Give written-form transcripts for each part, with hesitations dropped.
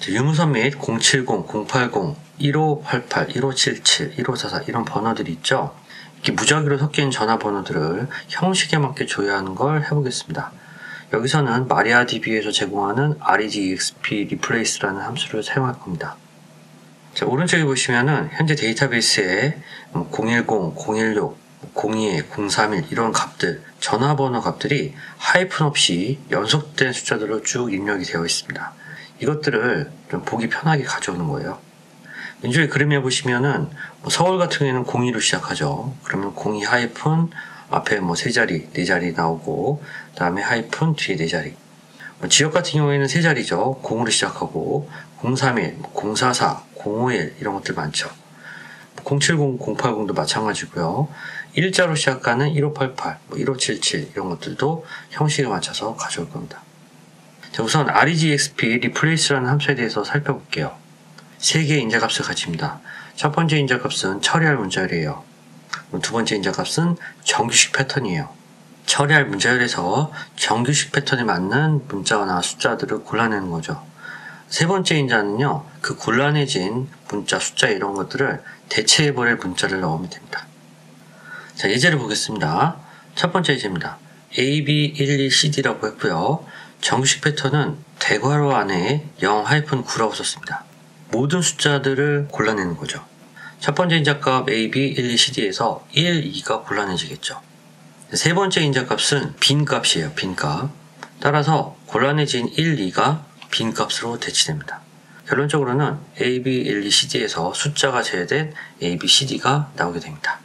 유무선 및 070, 080, 1588, 1577, 1544 이런 번호들이 있죠. 이렇게 무작위로 섞인 전화번호들을 형식에 맞게 조회하는 걸 해보겠습니다. 여기서는 MariaDB에서 제공하는 regexp replace라는 함수를 사용할 겁니다. 자, 오른쪽에 보시면은 현재 데이터베이스에 010, 016, 02, 031 이런 값들, 전화번호 값들이 하이픈 없이 연속된 숫자들로 쭉 입력이 되어 있습니다. 이것들을 좀 보기 편하게 가져오는 거예요. 왼쪽에 그림에 보시면은 서울 같은 경우에는 02로 시작하죠. 그러면 02 하이픈 앞에 세 자리, 네 자리 나오고, 그 다음에 하이픈 뒤에 네 자리. 지역 같은 경우에는 세 자리죠. 0으로 시작하고 031, 044, 051 이런 것들 많죠. 070, 080도 마찬가지고요. 일자로 시작하는 1588, 1577 이런 것들도 형식에 맞춰서 가져올 겁니다. 자, 우선 regexp replace라는 함수에 대해서 살펴볼게요. 세 개의 인자값을 가집니다. 첫 번째 인자값은 처리할 문자열이에요. 두 번째 인자값은 정규식 패턴이에요. 처리할 문자열에서 정규식 패턴에 맞는 문자나 숫자들을 골라내는 거죠. 세 번째 인자는요, 그 골라내진 문자, 숫자 이런 것들을 대체해버릴 문자를 넣으면 됩니다. 자, 예제를 보겠습니다. 첫 번째 예제입니다. AB12CD라고 했고요. 정규식 패턴은 대괄호 안에 0-9라고 썼습니다. 모든 숫자들을 골라내는 거죠. 첫 번째 인자값 AB12CD에서 1, 2가 골라내지겠죠. 세 번째 인자값은 빈 값이에요. 빈 값. 따라서 골라내진 1, 2가 빈 값으로 대치됩니다. 결론적으로는 AB12CD에서 숫자가 제외된 ABCD가 나오게 됩니다.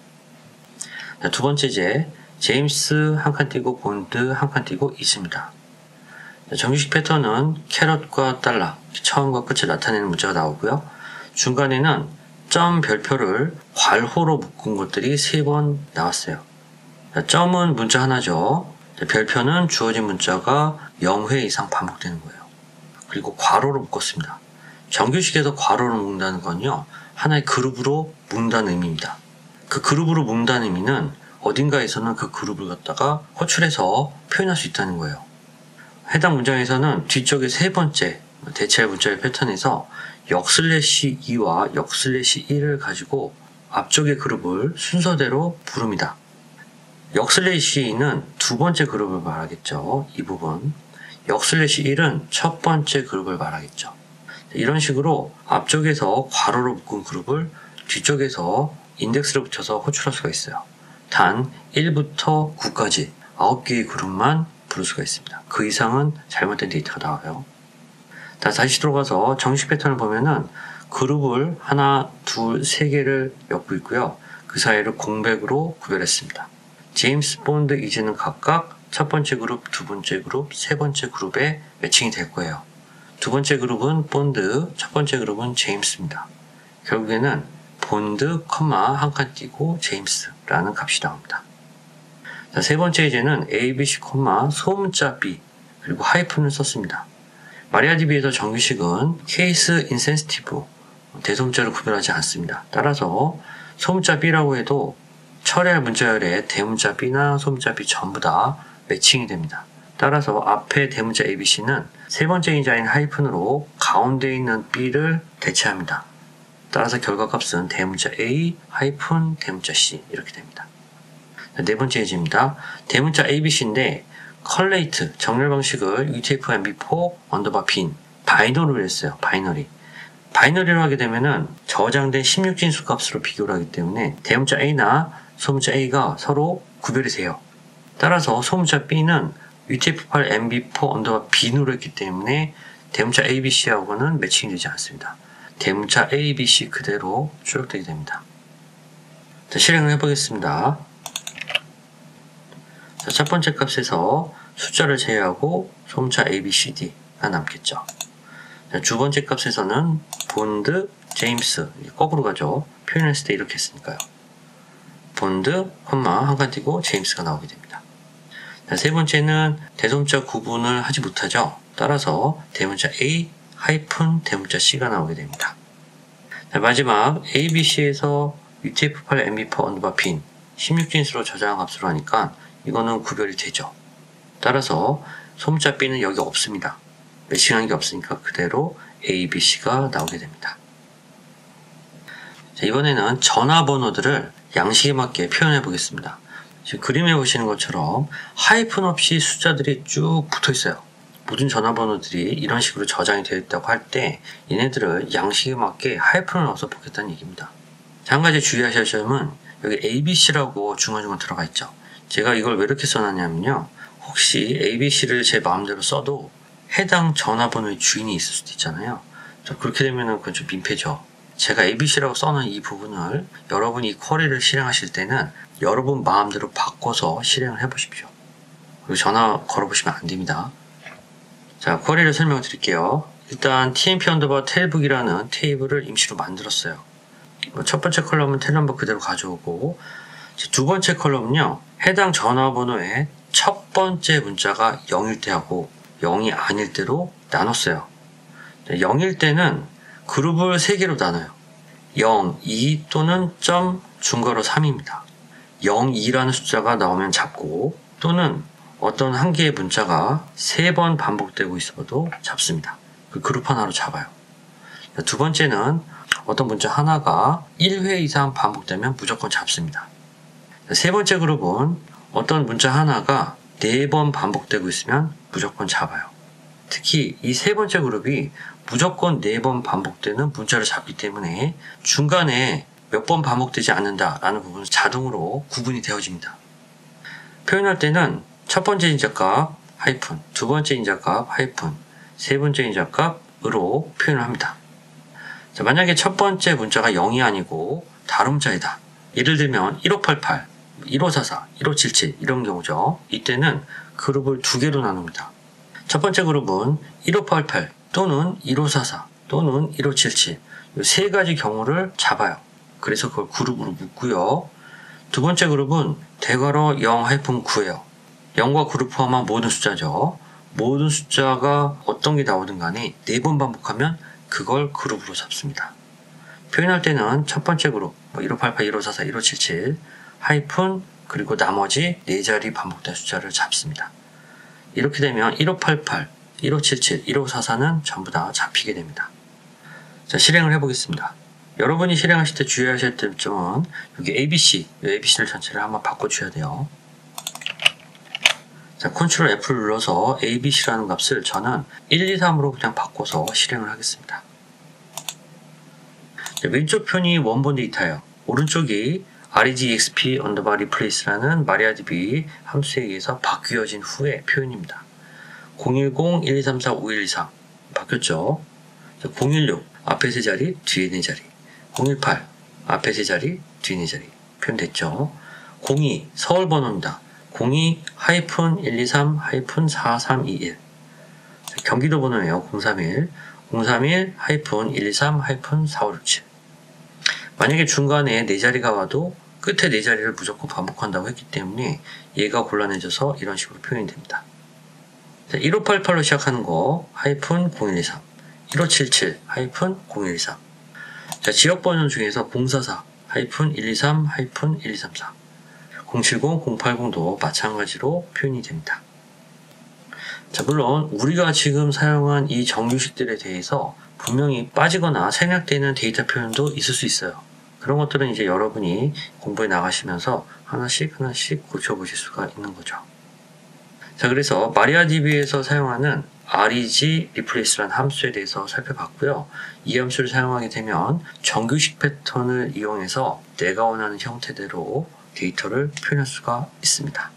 두 번째 제 제임스 한 칸 띄고 본드 한 칸 띄고 있습니다. 정규식 패턴은 캐럿과 달러, 처음과 끝을 나타내는 문자가 나오고요. 중간에는 점 별표를 괄호로 묶은 것들이 3번 나왔어요. 점은 문자 하나죠. 별표는 주어진 문자가 0회 이상 반복되는 거예요. 그리고 괄호로 묶었습니다. 정규식에서 괄호로 묶는다는 건요, 하나의 그룹으로 묶는다는 의미입니다. 그 그룹으로 묶는다는 의미는 어딘가에서는 그 그룹을 갖다가 호출해서 표현할 수 있다는 거예요. 해당 문장에서는 뒤쪽에 세 번째 대체할 문자의 패턴에서 역/2와 역/1을 가지고 앞쪽의 그룹을 순서대로 부릅니다. 역/2는 두 번째 그룹을 말하겠죠. 이 부분. 역/1은 첫 번째 그룹을 말하겠죠. 이런 식으로 앞쪽에서 괄호로 묶은 그룹을 뒤쪽에서 인덱스를 붙여서 호출할 수가 있어요. 단 1부터 9까지 9개의 그룹만 부를 수가 있습니다. 그 이상은 잘못된 데이터가 나와요. 다시 들어가서 정식 패턴을 보면은 그룹을 하나, 둘, 세 개를 엮고 있고요. 그 사이를 공백으로 구별했습니다. 제임스 본드 이제는 각각 첫 번째 그룹, 두 번째 그룹, 세 번째 그룹에 매칭이 될 거예요. 두 번째 그룹은 본드, 첫 번째 그룹은 제임스입니다. 결국에는 본드, 한 칸 띄고 제임스라는 값이 나옵니다. 자, 세 번째 예제는 ABC, 소문자 B 그리고 하이픈을 썼습니다. 마리아DB에서 정규식은 케이스 인센시티브 대소문자를 구별하지 않습니다. 따라서 소문자 B라고 해도 처리할 문자열에 대문자 B나 소문자 B 전부 다 매칭이 됩니다. 따라서 앞에 대문자 ABC는 세 번째 인자인 하이픈으로 가운데 있는 B를 대체합니다. 따라서 결과값은 대문자 A, 하이픈, 대문자 C 이렇게 됩니다. 네 번째 예제입니다. 대문자 ABC인데 컬레이트 정렬 방식을 UTF-MB4 언더바 빈 바이너리로 했어요. 바이너리로 하게 되면은 저장된 16진수 값으로 비교를 하기 때문에 대문자 A나 소문자 A가 서로 구별이 돼요. 따라서 소문자 B는 UTF-8 MB4 언더바 빈으로 했기 때문에 대문자 ABC하고는 매칭이 되지 않습니다. 대문자 ABC 그대로 출력되게 됩니다. 자, 실행을 해보겠습니다. 자, 첫 번째 값에서 숫자를 제외하고 소문자 ABCD가 남겠죠. 자, 두 번째 값에서는 본드, 제임스 거꾸로 가죠. 표현했을 때 이렇게 했으니까요. 본드, 한 칸 띄고 제임스가 나오게 됩니다. 자, 세 번째는 대소문자 구분을 하지 못하죠. 따라서 대문자 A, 하이픈, 대문자 C가 나오게 됩니다. 자, 마지막 ABC에서 UTF-8 MB4 언더바 빈 16진수로 저장한 값으로 하니까 이거는 구별이 되죠. 따라서 소문자 B는 여기 없습니다. 매칭한 게 없으니까 그대로 A, B, C가 나오게 됩니다. 자, 이번에는 전화번호들을 양식에 맞게 표현해 보겠습니다. 지금 그림에 보시는 것처럼 하이픈 없이 숫자들이 쭉 붙어 있어요. 모든 전화번호들이 이런 식으로 저장이 되어 있다고 할 때 얘네들을 양식에 맞게 하이픈을 넣어서 보겠다는 얘기입니다. 자, 한 가지 주의하셔야 할 점은 여기 ABC라고 중간중간 들어가 있죠. 제가 이걸 왜 이렇게 써놨냐면요. 혹시 ABC를 제 마음대로 써도 해당 전화번호의 주인이 있을 수도 있잖아요. 자, 그렇게 되면 그건 좀 민폐죠. 제가 ABC라고 써놓은 이 부분을 여러분이 이 쿼리를 실행하실 때는 여러분 마음대로 바꿔서 실행을 해보십시오. 그리고 전화 걸어보시면 안 됩니다. 자, 쿼리를 설명을 드릴게요. 일단 tmp_tailbook이라는 테이블을 임시로 만들었어요. 첫 번째 컬럼은 텔 넘버 그대로 가져오고, 두 번째 컬럼은요, 해당 전화번호의 첫 번째 문자가 0일 때하고 0이 아닐 때로 나눴어요. 0일 때는 그룹을 3개로 나눠요. 0, 2 또는 점 중괄호 3입니다. 0, 2라는 숫자가 나오면 잡고, 또는 어떤 한 개의 문자가 3번 반복되고 있어도 잡습니다. 그 그룹 하나로 잡아요. 두 번째는 어떤 문자 하나가 1회 이상 반복되면 무조건 잡습니다. 세 번째 그룹은 어떤 문자 하나가 4번 반복되고 있으면 무조건 잡아요. 특히 이 세 번째 그룹이 무조건 4번 반복되는 문자를 잡기 때문에 중간에 몇 번 반복되지 않는다라는 부분은 자동으로 구분이 되어집니다. 표현할 때는 첫 번째 인자값 하이픈, 두 번째 인자값 하이픈, 세 번째 인자값으로 표현을 합니다. 자, 만약에 첫 번째 문자가 0이 아니고 다른 문자이다. 예를 들면 1588, 1544, 1577 이런 경우죠. 이때는 그룹을 2개로 나눕니다. 첫 번째 그룹은 1588 또는 1544 또는 1577 이 3가지 경우를 잡아요. 그래서 그걸 그룹으로 묶고요. 두 번째 그룹은 대괄호 0-9예요. 0과 그룹 포함한 모든 숫자죠. 모든 숫자가 어떤 게 나오든 간에 4번 반복하면 그걸 그룹으로 잡습니다. 표현할 때는 첫 번째 그룹 1588, 1544, 1577 하이픈 그리고 나머지 4자리 반복된 숫자를 잡습니다. 이렇게 되면 1588, 1577, 1544는 전부 다 잡히게 됩니다. 자, 실행을 해보겠습니다. 여러분이 실행하실 때 주의하실 점은 여기 ABC, ABC를 전체를 한번 바꿔줘야 돼요. 자, 컨트롤 F를 눌러서 ABC라는 값을 저는 1, 2, 3으로 그냥 바꿔서 실행을 하겠습니다. 자, 왼쪽 편이 원본 데이터예요. 오른쪽이 regexp_replace라는 MariaDB 함수에 의해서 바뀌어진 후의 표현입니다. 010-1234-5123 바뀌었죠. 016 앞에 3자리 뒤에 4자리 018 앞에 3자리 뒤에 4자리 표현됐죠. 02 서울 번호입니다. 02-123-4321 경기도 번호예요. 031 031-123-4567 만약에 중간에 4자리가 와도 끝에 4자리를 무조건 반복한다고 했기 때문에 얘가 곤란해져서 이런 식으로 표현이 됩니다. 1588로 시작하는 거 하이픈 0123 1577 하이픈 0123 자, 지역 번호 중에서 044 하이픈 123 하이픈 1234 070 080도 마찬가지로 표현이 됩니다. 자, 물론 우리가 지금 사용한 이 정규식들에 대해서 분명히 빠지거나 생략되는 데이터 표현도 있을 수 있어요. 그런 것들은 이제 여러분이 공부해 나가시면서 하나씩 고쳐보실 수가 있는 거죠. 자, 그래서 MariaDB에서 사용하는 regreplace라는 함수에 대해서 살펴봤고요. 이 함수를 사용하게 되면 정규식 패턴을 이용해서 내가 원하는 형태대로 데이터를 표현할 수가 있습니다.